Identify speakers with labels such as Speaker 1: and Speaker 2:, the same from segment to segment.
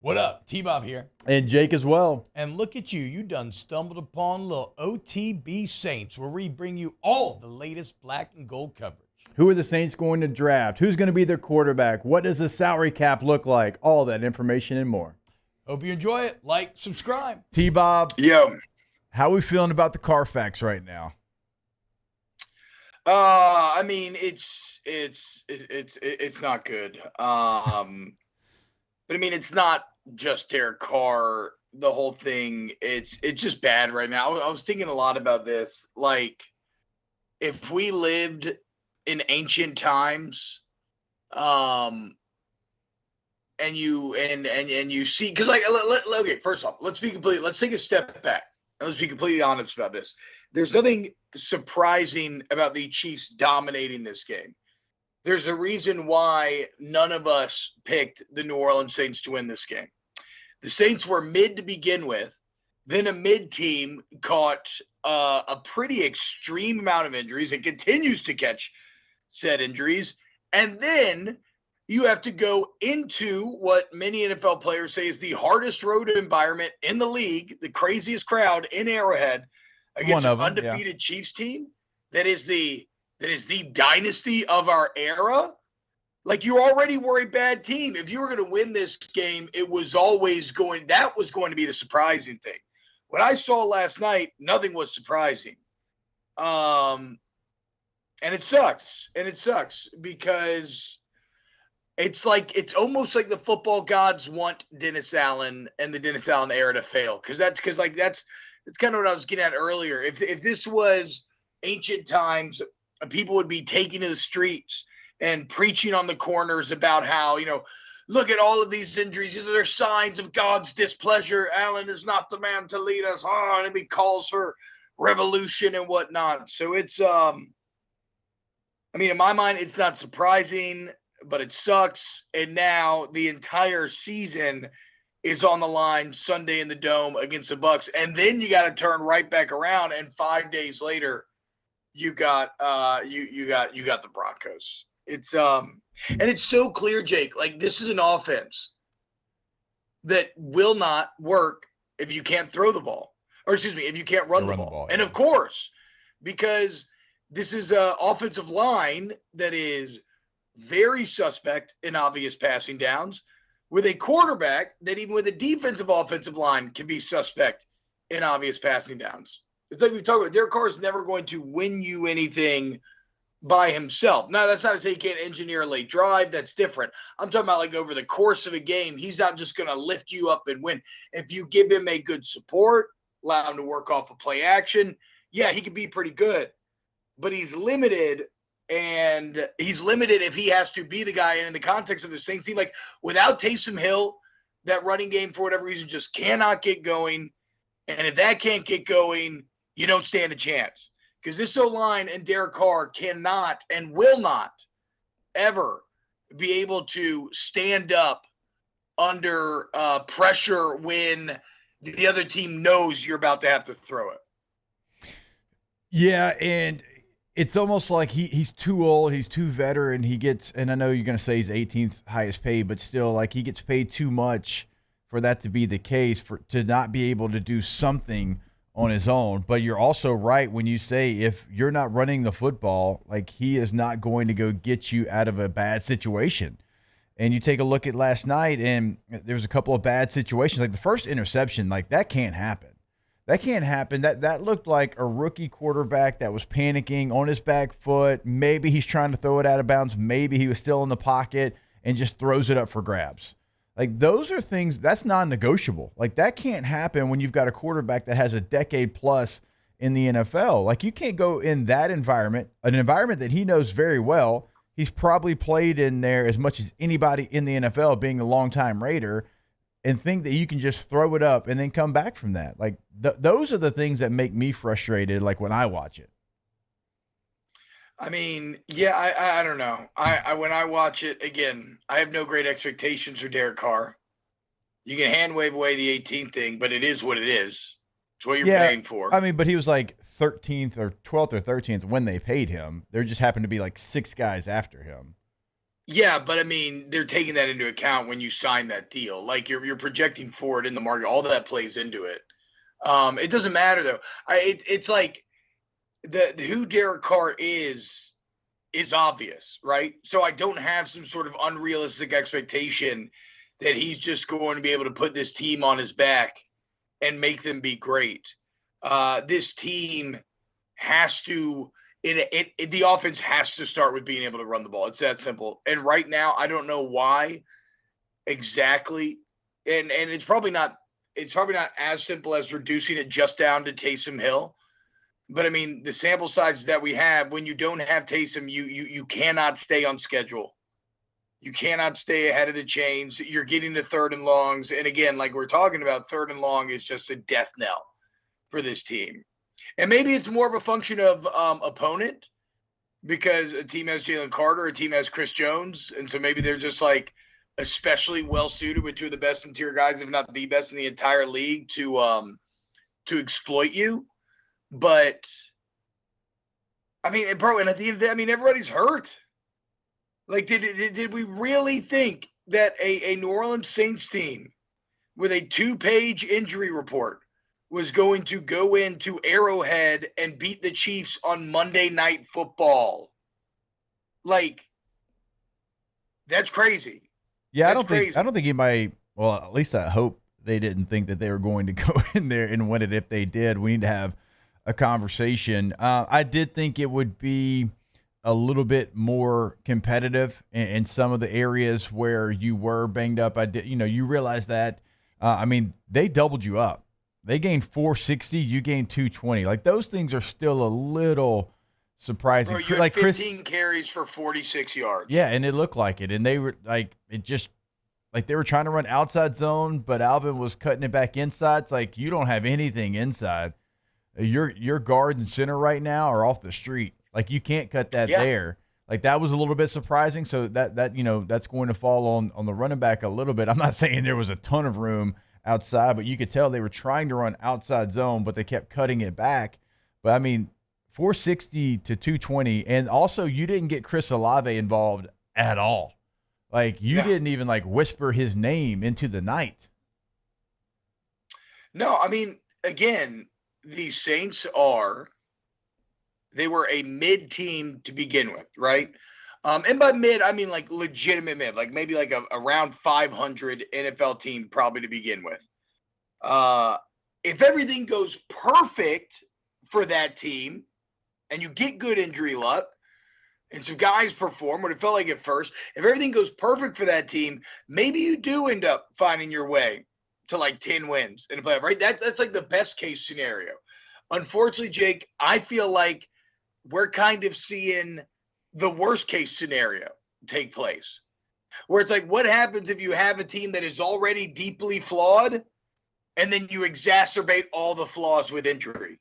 Speaker 1: What up? T-Bob here.
Speaker 2: And Jake as well.
Speaker 1: And look at you. You done stumbled upon little OTB Saints, where we bring you all the latest black and gold coverage.
Speaker 2: Who are the Saints going to draft? Who's going to be their quarterback? What does the salary cap look like? All that information and more.
Speaker 1: Hope you enjoy it. Like, subscribe.
Speaker 2: T-Bob.
Speaker 3: Yo.
Speaker 2: How are we feeling about the Carfax right now?
Speaker 3: I mean, it's not good. But I mean, it's not just Derek Carr. The whole thing, it's just bad right now. I was thinking a lot about this. Like, if we lived in ancient times, and you see, because like, okay, first off, let's take a step back and let's be completely honest about this. There's nothing surprising about the Chiefs dominating this game. There's a reason why none of us picked the New Orleans Saints to win this game. The Saints were mid to begin with. Then a mid team caught a pretty extreme amount of injuries and continues to catch said injuries. And then you have to go into what many NFL players say is the hardest road environment in the league, the craziest crowd in Arrowhead, against an undefeated Chiefs team that is the dynasty of our era. Like, you already were a bad team. If you were going to win this game, that was going to be the surprising thing. What I saw last night, nothing was surprising. And it sucks. And it sucks because it's almost like the football gods want Dennis Allen and the Dennis Allen era to fail. That's kind of what I was getting at earlier. If this was ancient times, people would be taking to the streets and preaching on the corners about how, look at all of these injuries. These are signs of God's displeasure. Allen is not the man to lead us. And he calls for revolution and whatnot. So it's, in my mind, it's not surprising, but it sucks. And now the entire season is on the line Sunday in the Dome against the Bucs. And then you got to turn right back around. And 5 days later, you got the Broncos. It's and it's so clear, Jake, like, this is an offense that will not work if you can't throw the ball, or excuse me, if you can't run the ball. And of course, because this is an offensive line that is very suspect in obvious passing downs, with a quarterback that even with a defensive offensive line can be suspect in obvious passing downs. It's like we talked about, Derek Carr is never going to win you anything by himself. Now, that's not to say he can't engineer a late drive. That's different. I'm talking about, like, over the course of a game, he's not just going to lift you up and win. If you give him a good support, allow him to work off of play action, yeah, he could be pretty good. But he's limited, and he's limited if he has to be the guy. And in the context of the Saints team, like, without Taysom Hill, that running game, for whatever reason, just cannot get going. And if that can't get going, you don't stand a chance. Because this O-line and Derek Carr cannot and will not ever be able to stand up under pressure when the other team knows you're about to have to throw it.
Speaker 2: Yeah, and it's almost like he's too old, he's too veteran. He gets, and I know you're going to say he's 18th highest paid, but still, like, he gets paid too much for that to be the case, to not be able to do something on his own. But you're also right when you say if you're not running the football, like, he is not going to go get you out of a bad situation. And you take a look at last night, and there was a couple of bad situations. Like the first interception, like, that can't happen. That can't happen. That looked like a rookie quarterback that was panicking on his back foot. Maybe he's trying to throw it out of bounds. Maybe he was still in the pocket and just throws it up for grabs. Like, those are things, that's non-negotiable. Like, that can't happen when you've got a quarterback that has a decade plus in the NFL. Like, you can't go in that environment, an environment that he knows very well. He's probably played in there as much as anybody in the NFL, being a longtime Raider, and think that you can just throw it up and then come back from that. Like, those are the things that make me frustrated, like, when I watch it.
Speaker 3: I mean, yeah, I don't know. When I watch it, again, I have no great expectations for Derek Carr. You can hand wave away the 18th thing, but it is what it is. It's what you're paying for.
Speaker 2: I mean, but he was like 13th or 12th or 13th when they paid him. There just happened to be like 6 guys after him.
Speaker 3: Yeah, but I mean, they're taking that into account when you sign that deal. Like you're projecting forward in the market. All that plays into it. It doesn't matter though. It's like the who Derek Carr is obvious, right? So I don't have some sort of unrealistic expectation that he's just going to be able to put this team on his back and make them be great. This team has to the offense has to start with being able to run the ball. It's that simple. And right now, I don't know why exactly. And it's probably not as simple as reducing it just down to Taysom Hill. But I mean, the sample size that we have, when you don't have Taysom, you cannot stay on schedule. You cannot stay ahead of the chains. You're getting to third and longs. And again, like we're talking about, third and long is just a death knell for this team. And maybe it's more of a function of opponent, because a team has Jalen Carter, a team has Chris Jones. And so maybe they're just like especially well suited with two of the best interior guys, if not the best in the entire league, to exploit you. But I mean, bro, and at the end of the day, I mean, everybody's hurt. Like, did we really think that a New Orleans Saints team with a 2-page injury report was going to go into Arrowhead and beat the Chiefs on Monday Night Football? Like, that's crazy.
Speaker 2: Yeah,
Speaker 3: That's crazy.
Speaker 2: I don't think anybody. Well, at least I hope they didn't think that they were going to go in there and win it. If they did, we need to have a conversation. I did think it would be a little bit more competitive in some of the areas where you were banged up. You realize that. I mean, they doubled you up. They gained 460, you gained 220. Like, those things are still a little surprising.
Speaker 3: Bro, you had 15 carries for 46 yards.
Speaker 2: Yeah, and it looked like it. And they were like, it just like they were trying to run outside zone, but Alvin was cutting it back inside. It's like, you don't have anything inside. Your guard and center right now are off the street. Like, you can't cut that there. Like, that was a little bit surprising. So that that's going to fall on the running back a little bit. I'm not saying there was a ton of room outside, but you could tell they were trying to run outside zone, but they kept cutting it back. But I mean, 460 to 220, and also you didn't get Chris Olave involved at all. Like, you didn't even like whisper his name into the night.
Speaker 3: No, I mean, again, the Saints they were a mid team to begin with, right? And by mid, I mean like legitimate mid, like maybe like around 500 NFL team probably to begin with. If everything goes perfect for that team and you get good injury luck and some guys perform what it felt like at first, if everything goes perfect for that team, maybe you do end up finding your way to like 10 wins in a playoff, right? That's like the best case scenario. Unfortunately, Jake, I feel like we're kind of seeing the worst case scenario take place, where it's like, what happens if you have a team that is already deeply flawed and then you exacerbate all the flaws with injury?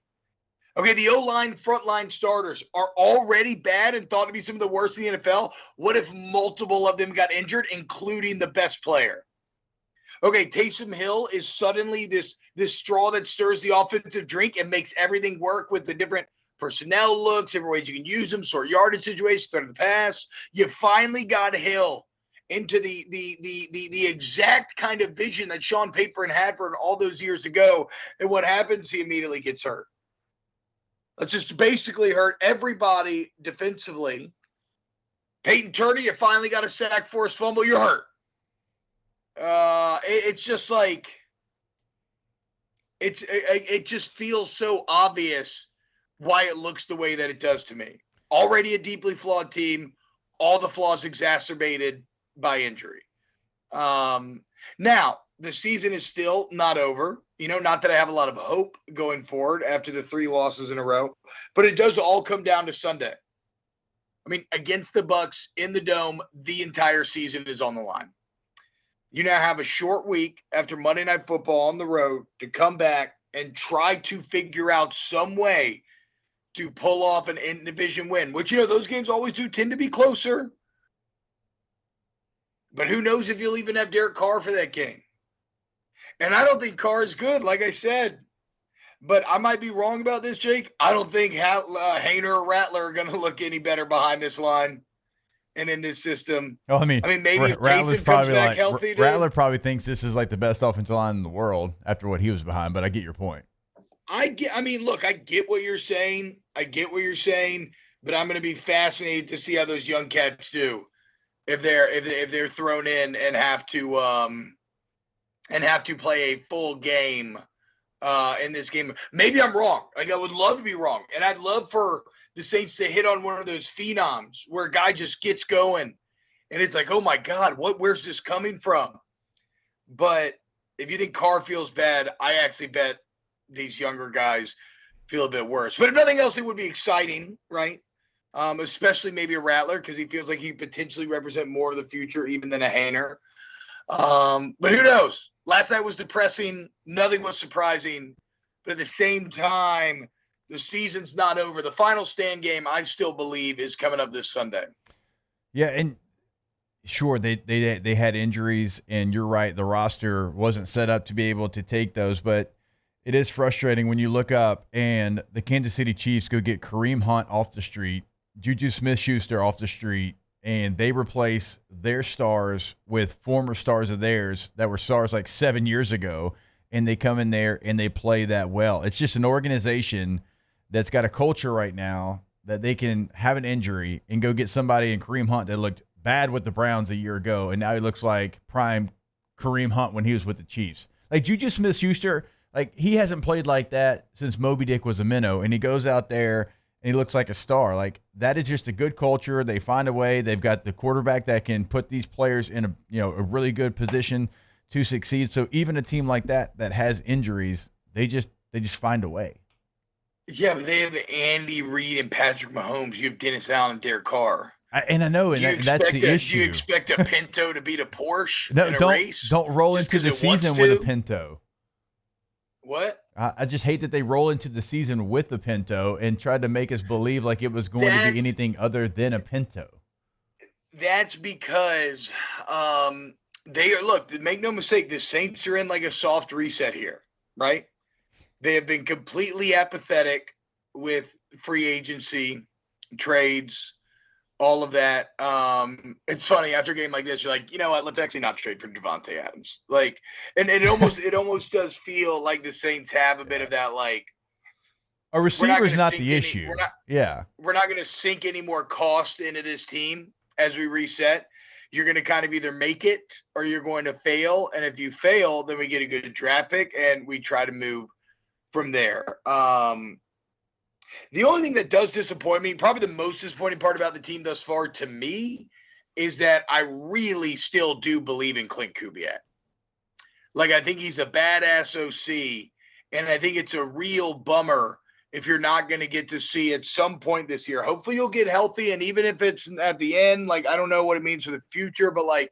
Speaker 3: Okay, the O-line, frontline starters are already bad and thought to be some of the worst in the NFL. What if multiple of them got injured, including the best player? Okay, Taysom Hill is suddenly this straw that stirs the offensive drink and makes everything work with the different personnel looks, different ways you can use them, sort yardage situations, threat of the pass. You finally got Hill into the exact kind of vision that Sean Payton had for all those years ago. And what happens? He immediately gets hurt. Let's just basically hurt everybody defensively. Peyton Turner, you finally got a sack, forced fumble, you're hurt. It's just like it just feels so obvious why it looks the way that it does to me. Already a deeply flawed team, all the flaws exacerbated by injury. Now, the season is still not over. Not that I have a lot of hope going forward after the 3 losses in a row, but it does all come down to Sunday. I mean, against the Bucs in the Dome, the entire season is on the line. You now have a short week after Monday Night Football on the road to come back and try to figure out some way to pull off an in-division win, which, those games always do tend to be closer. But who knows if you'll even have Derek Carr for that game. And I don't think Carr is good, like I said. But I might be wrong about this, Jake. I don't think Hainer or Rattler are going to look any better behind this line. and in this system.
Speaker 2: Oh, I mean,
Speaker 3: Maybe if
Speaker 2: Rattler's
Speaker 3: Taysom comes
Speaker 2: probably
Speaker 3: back
Speaker 2: like
Speaker 3: healthy, dude,
Speaker 2: Rattler probably thinks this is like the best offensive line in the world after what he was behind. But I get your point.
Speaker 3: Look, I get what you're saying. But I'm going to be fascinated to see how those young cats do if they're thrown in and have to play a full game in this game. Maybe I'm wrong. Like, I would love to be wrong, and I'd love for the Saints to hit on one of those phenoms where a guy just gets going, and it's like, oh my God, where's this coming from? But if you think Carr feels bad, I actually bet these younger guys feel a bit worse. But if nothing else, it would be exciting, right? Especially maybe a Rattler, because he feels like he potentially represent more of the future even than a Hainer. But who knows? Last night was depressing. Nothing was surprising. But at the same time, the season's not over. The final stand game, I still believe, is coming up this Sunday.
Speaker 2: Yeah, and sure, they had injuries, and you're right, the roster wasn't set up to be able to take those, but it is frustrating when you look up and the Kansas City Chiefs go get Kareem Hunt off the street, Juju Smith-Schuster off the street, and they replace their stars with former stars of theirs that were stars like 7 years ago, and they come in there and they play that well. It's just an organization that's got a culture right now that they can have an injury and go get somebody in Kareem Hunt that looked bad with the Browns a year ago, and now he looks like prime Kareem Hunt when he was with the Chiefs. Like Juju Smith-Schuster, like he hasn't played like that since Moby Dick was a minnow, and he goes out there and he looks like a star. Like that is just a good culture. They find a way. They've got the quarterback that can put these players in a really good position to succeed. So even a team like that has injuries, they just find a way.
Speaker 3: Yeah, but they have Andy Reid and Patrick Mahomes. You have Dennis Allen and Derek Carr.
Speaker 2: I know, and that's the issue.
Speaker 3: Do you expect a Pinto to beat a Porsche in a
Speaker 2: don't,
Speaker 3: race?
Speaker 2: Don't roll into the season with a Pinto.
Speaker 3: What?
Speaker 2: I just hate that they roll into the season with the Pinto and tried to make us believe like it was going to be anything other than a Pinto.
Speaker 3: That's because they are. Look, make no mistake, the Saints are in like a soft reset here, right? They have been completely apathetic with free agency, trades, all of that. It's funny, after a game like this, you're like, you know what, let's actually not trade for Devontae Adams. Like, and it almost does feel like the Saints have a bit of that, like,
Speaker 2: a receiver's not the issue.
Speaker 3: We're not going to sink any more cost into this team as we reset. You're going to kind of either make it or you're going to fail. And if you fail, then we get a good draft pick and we try to move from there. The only thing that does disappoint me, probably the most disappointing part about the team thus far to me, is that I really still do believe in Clint Kubiak. Like, I think he's a badass OC, and I think it's a real bummer if you're not going to get to see at some point this year. Hopefully you'll get healthy, and even if it's at the end, like, I don't know what it means for the future, but, like,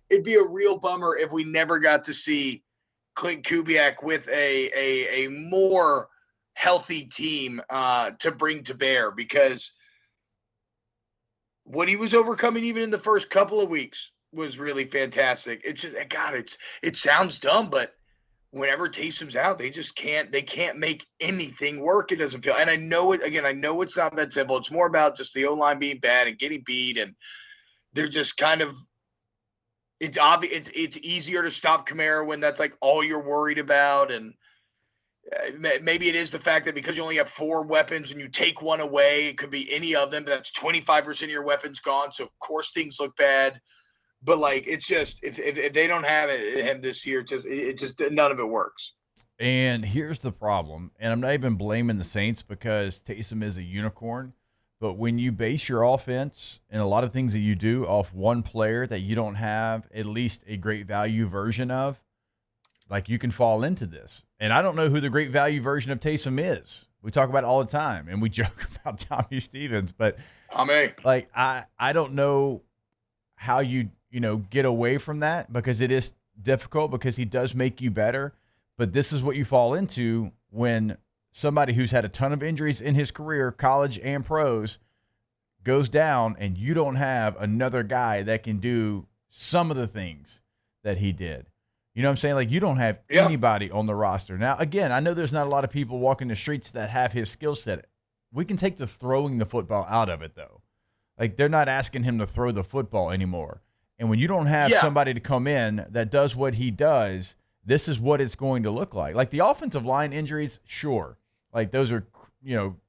Speaker 3: it'd be a real bummer if we never got to see Clint Kubiak with a more healthy team to bring to bear, because what he was overcoming even in the first couple of weeks was really fantastic. It's just, God, it sounds dumb, but whenever Taysom's out, they can't make anything work. It doesn't feel, and I know it's not that simple. It's more about just the O-line being bad and getting beat, and they're just kind of, it's obvious. It's easier to stop Kamara when that's like all you're worried about, and maybe it is the fact that because you only have 4 weapons and you take one away, it could be any of them, but that's 25% of your weapons gone. So of course things look bad, but like, it's just, if they don't have him this year, it just none of it works.
Speaker 2: And here's the problem. And I'm not even blaming the Saints because Taysom is a unicorn, but when you base your offense and a lot of things that you do off one player that you don't have at least a great value version of, like, you can fall into this. And I don't know who the great value version of Taysom is. We talk about it all the time, and we joke about Tommy Stevens, but like, I don't know how you get away from that, because it is difficult, because he does make you better. But this is what you fall into when somebody who's had a ton of injuries in his career, college and pros, goes down, and you don't have another guy that can do some of the things that he did. You know what I'm saying? Like, you don't have anybody on the roster. Now, again, I know there's not a lot of people walking the streets that have his skill set. We can take the throwing the football out of it, though. Like, they're not asking him to throw the football anymore. And when you don't have
Speaker 3: Yeah.
Speaker 2: somebody to come in that does what he does, this is what it's going to look like. Like, the offensive line injuries, sure. Like, those are,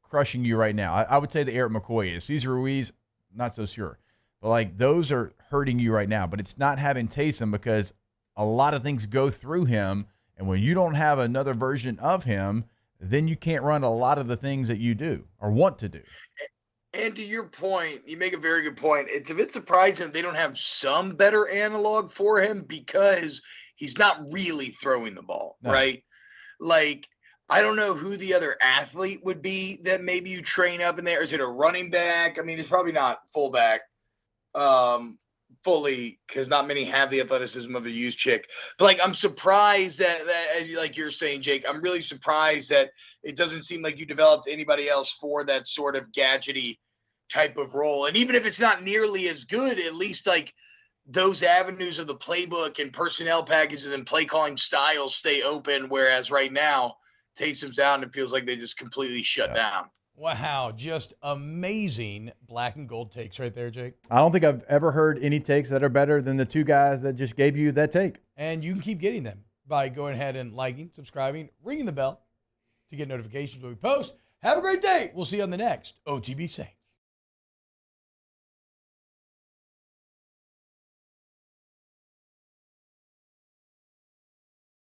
Speaker 2: crushing you right now. I would say the Eric McCoy is. Cesar Ruiz, not so sure. But, like, those are hurting you right now. But it's not having Taysom because a lot of things go through him. And when you don't have another version of him, then you can't run a lot of the things that you do or want to do.
Speaker 3: And to your point, you make a very good point. It's a bit surprising they don't have some better analog for him because he's not really throwing the ball,
Speaker 2: No.
Speaker 3: right? Like, I don't know who the other athlete would be that maybe you train up in there. Is it a running back? I mean, it's probably not fullback fully because not many have the athleticism of a used chick. But, like, I'm surprised that as like you're saying, Jake, I'm really surprised that it doesn't seem like you developed anybody else for that sort of gadgety type of role. And even if it's not nearly as good, at least like those avenues of the playbook and personnel packages and play calling styles stay open. Whereas right now, Taysom's out and it feels like they just completely shut down.
Speaker 1: Wow, just amazing black and gold takes right there, Jake.
Speaker 4: I don't think I've ever heard any takes that are better than the two guys that just gave you that take.
Speaker 1: And you can keep getting them by going ahead and liking, subscribing, ringing the bell to get notifications when we post. Have a great day. We'll see you on the next OTB Saints.